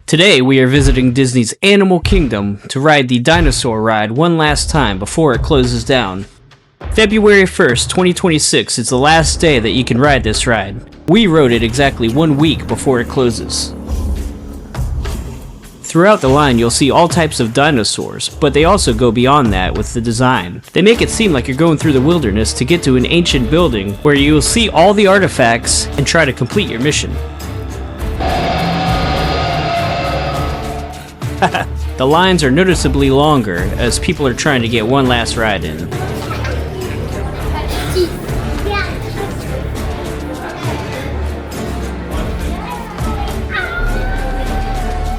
Today we are visiting Disney's Animal Kingdom to ride the dinosaur ride one last time before it closes down. February 1st, 2026 is the last day that you can ride this ride. We rode it exactly 1 week before it closes. Throughout the line you'll see all types of dinosaurs, but they also go beyond that with the design. They make it seem like you're going through the wilderness to get to an ancient building where you will see all the artifacts and try to complete your mission. The lines are noticeably longer as people are trying to get one last ride in.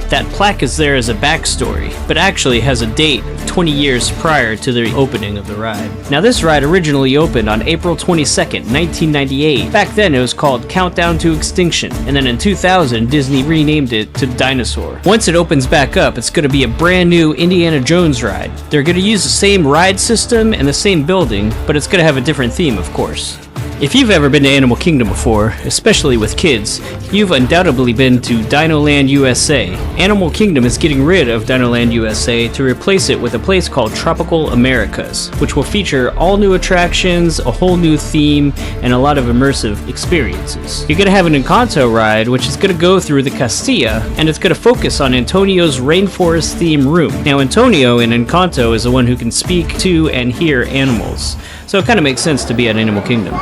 That plaque is there as a backstory, but actually has a date of 20 years prior to the opening of the ride. Now this ride originally opened on April 22nd, 1998. Back then it was called Countdown to Extinction, and then in 2000 Disney renamed it to Dinosaur. Once it opens back up, it's going to be a brand new Indiana Jones ride. They're going to use the same ride system and the same building, but it's going to have a different theme, of course. If you've ever been to Animal Kingdom before, especially with kids, you've undoubtedly been to DinoLand U.S.A. Animal Kingdom is getting rid of DinoLand U.S.A. to replace it with a place called Tropical Americas, which will feature all new attractions, a whole new theme, and a lot of immersive experiences. You're going to have an Encanto ride, which is going to go through the Castilla, and it's going to focus on Antonio's rainforest theme room. Now Antonio in Encanto is the one who can speak to and hear animals, so it kind of makes sense to be at Animal Kingdom.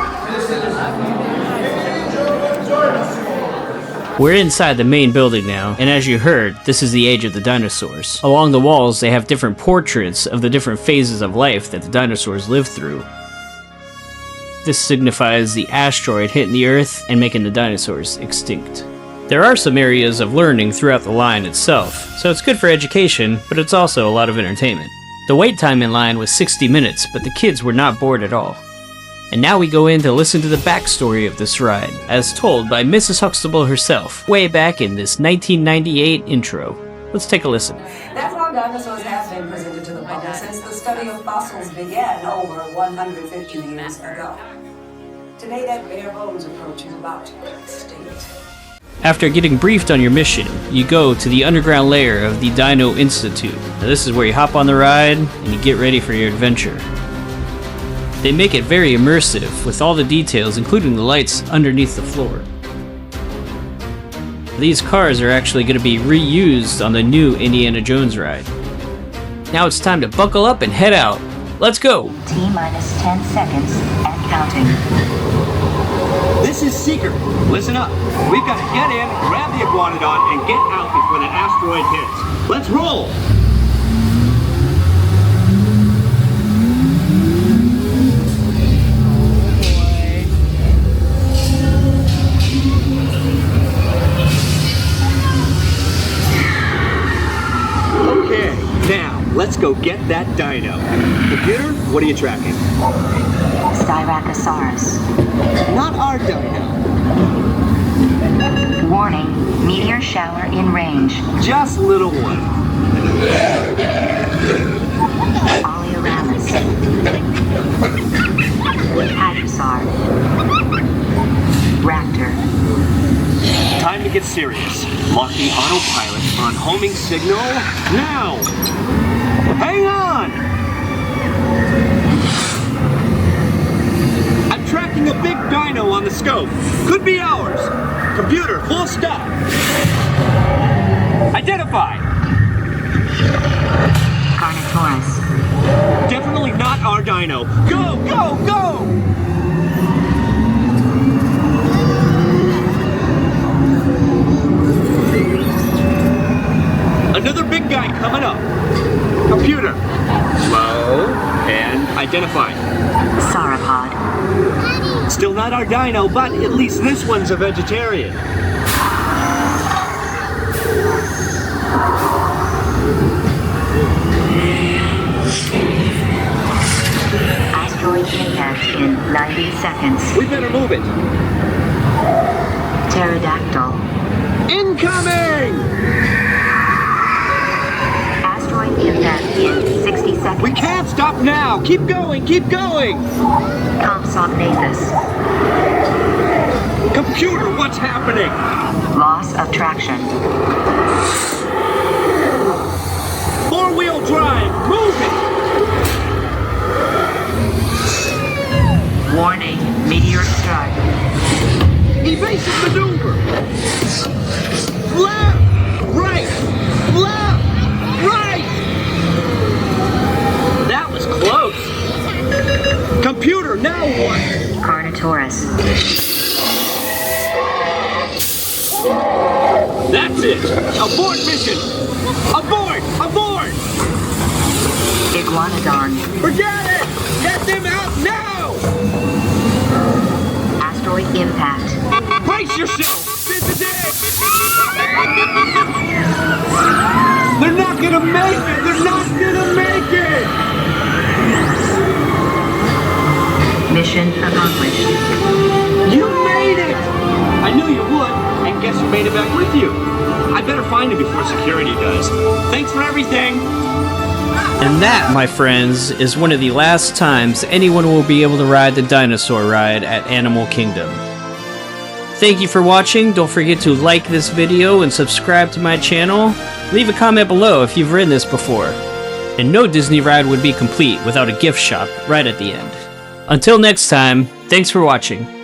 We're inside the main building now, and as you heard, this is the age of the dinosaurs. Along the walls, they have different portraits of the different phases of life that the dinosaurs lived through. This signifies the asteroid hitting the Earth and making the dinosaurs extinct. There are some areas of learning throughout the line itself, so it's good for education, but it's also a lot of entertainment. The wait time in line was 60 minutes, but the kids were not bored at all. And now we go in to listen to the backstory of this ride, as told by Mrs. Huxtable herself, way back in this 1998 intro. Let's take a listen. That's how dinosaurs have been presented to the public since the study of fossils began over 150 years ago. Today, that bare bones approach is about to be extinct. After getting briefed on your mission, you go to the underground layer of the Dino Institute. Now, this is where you hop on the ride and you get ready for your adventure. They make it very immersive, with all the details, including the lights underneath the floor. These cars are actually going to be reused on the new Indiana Jones ride. Now it's time to buckle up and head out. Let's go! T-minus 10 seconds and counting. This is Seeker. Listen up. We've got to get in, grab the iguanodon, and get out before that asteroid hits. Let's roll! Now, let's go get that dino. Computer, what are you tracking? Styracosaurus. Not our dino. Warning, meteor shower in range. Just little one. Oleoramus. Hadrosaur. Raptor. Time to get serious. Lock the autopilot on homing signal now. Hang on! I'm tracking a big dino on the scope. Could be ours. Computer, full stop. Identify. Carnotaurus. Definitely not our dino. Go, go, go! Another big guy coming up. Computer. Slow and identify. Sauropod. Still not our dino, but at least this one's a vegetarian. Asteroid impact in 90 seconds. We better move it. Pterodactyl. Incoming! Asteroid impact in 60 seconds. We can't stop now! Keep going, keep going! Compsognathus. Computer, what's happening? Loss of traction. mission! Abort mission! Abort! Abort! Iguanodon. Forget it! Get them out now! Asteroid impact. Brace yourself! This is it! They're not gonna make it! They're not gonna make it! Mission accomplished. You made it! I knew you would, and guess who made it back with you? I better find it before security does. Thanks for everything! And that, my friends, is one of the last times anyone will be able to ride the dinosaur ride at Animal Kingdom. Thank you for watching. Don't forget to like this video and subscribe to my channel. Leave a comment below if you've ridden this before. And no Disney ride would be complete without a gift shop right at the end. Until next time, thanks for watching.